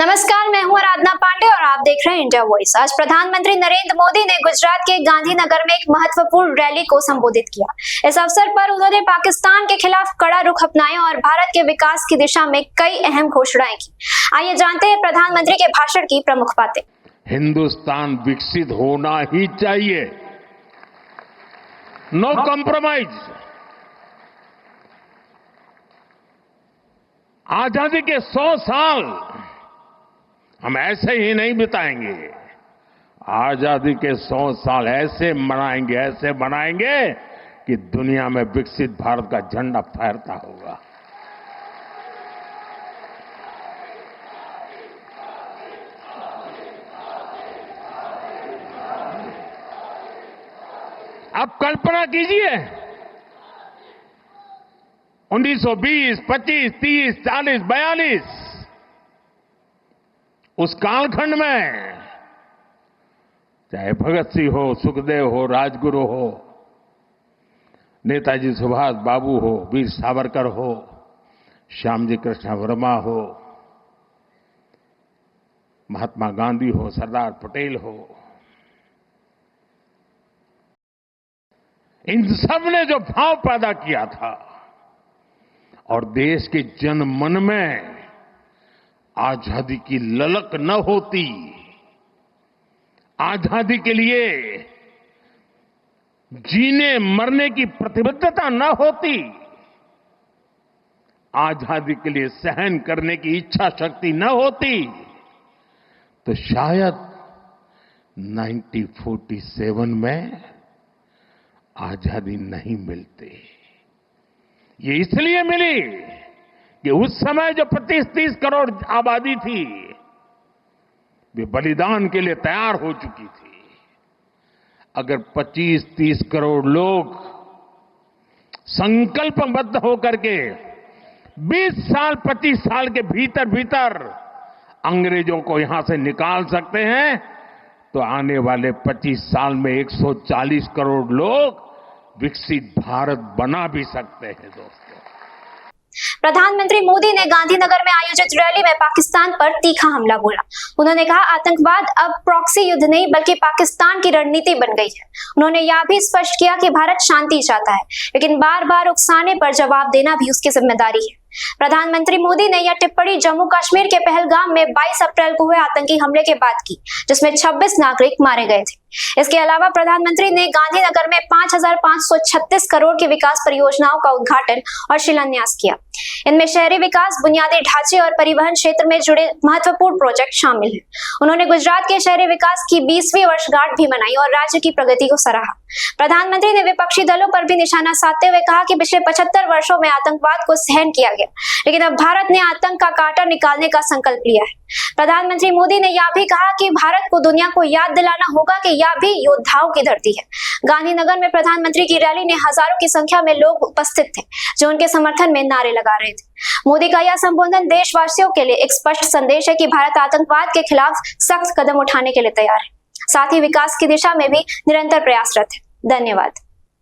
नमस्कार, मैं हूं आराधना पांडे और आप देख रहे हैं इंडिया वॉइस। आज प्रधानमंत्री नरेंद्र मोदी ने गुजरात के गांधीनगर में एक महत्वपूर्ण रैली को संबोधित किया। इस अवसर पर उन्होंने पाकिस्तान के खिलाफ कड़ा रुख अपनाया और भारत के विकास की दिशा में कई अहम घोषणाएं की। आइए जानते हैं प्रधानमंत्री के भाषण की प्रमुख बातें। हिंदुस्तान विकसित होना ही चाहिए, नो कॉम्प्रोमाइज। आजादी के 100 साल हम ऐसे ही नहीं बिताएंगे। आजादी के 100 साल ऐसे मनाएंगे कि दुनिया में विकसित भारत का झंडा फहरता होगा। आप कल्पना कीजिए, 1920, 25, 30, 40, 42 उस कालखंड में चाहे भगत सिंह हो, सुखदेव हो, राजगुरु हो, नेताजी सुभाष बाबू हो, वीर सावरकर हो, श्यामजी कृष्ण वर्मा हो, महात्मा गांधी हो, सरदार पटेल हो, इन सब ने जो भाव पैदा किया था और देश के जन मन में आजादी की ललक न होती, आजादी के लिए जीने मरने की प्रतिबद्धता न होती, आजादी के लिए सहन करने की इच्छा शक्ति न होती, तो शायद 1947 में आजादी नहीं मिलती। ये इसलिए मिली कि उस समय जो 25-30 करोड़ आबादी थी, वे बलिदान के लिए तैयार हो चुकी थी। अगर 25-30 करोड़ लोग संकल्पबद्ध होकर के 20 साल 25 साल के भीतर अंग्रेजों को यहां से निकाल सकते हैं, तो आने वाले 25 साल में 140 करोड़ लोग विकसित भारत बना भी सकते हैं। दोस्तों, प्रधानमंत्री मोदी ने गांधीनगर में आयोजित रैली में पाकिस्तान पर तीखा हमला बोला। उन्होंने कहा, आतंकवाद अब प्रॉक्सी युद्ध नहीं बल्कि पाकिस्तान की रणनीति बन गई है। उन्होंने यह भी स्पष्ट किया कि भारत शांति चाहता है, लेकिन बार बार उकसाने पर जवाब देना भी उसकी जिम्मेदारी है। प्रधानमंत्री मोदी ने यह टिप्पणी जम्मू कश्मीर के पहलगाम में 22 अप्रैल को हुए आतंकी हमले के बाद की, जिसमें 26 नागरिक मारे गए थे। इसके अलावा प्रधानमंत्री ने गांधीनगर में 5,536 करोड़ की विकास परियोजनाओं का उद्घाटन और शिलान्यास किया। इनमें शहरी विकास, बुनियादी ढांचे और परिवहन क्षेत्र में जुड़े महत्वपूर्ण प्रोजेक्ट शामिल हैं। उन्होंने गुजरात के शहरी विकास की 20वीं वर्षगांठ भी मनाई और राज्य की प्रगति को सराहा। प्रधानमंत्री ने विपक्षी दलों पर भी निशाना साधते हुए कहा कि पिछले 75 वर्षों में आतंकवाद को सहन किया गया, लेकिन अब भारत ने आतंक का कांटा निकालने का संकल्प लिया है। प्रधानमंत्री मोदी ने यह भी कहा कि भारत को दुनिया को याद दिलाना होगा कि यह भी योद्धाओं की धरती है। गांधीनगर में प्रधानमंत्री की रैली में हजारों की संख्या में लोग उपस्थित थे, जो उनके समर्थन में नारे लगा रहे थे। मोदी का यह संबोधन देशवासियों के लिए एक स्पष्ट संदेश है कि भारत आतंकवाद के खिलाफ सख्त कदम उठाने के लिए तैयार है, साथ ही विकास की दिशा में भी निरंतर प्रयासरत है। धन्यवाद।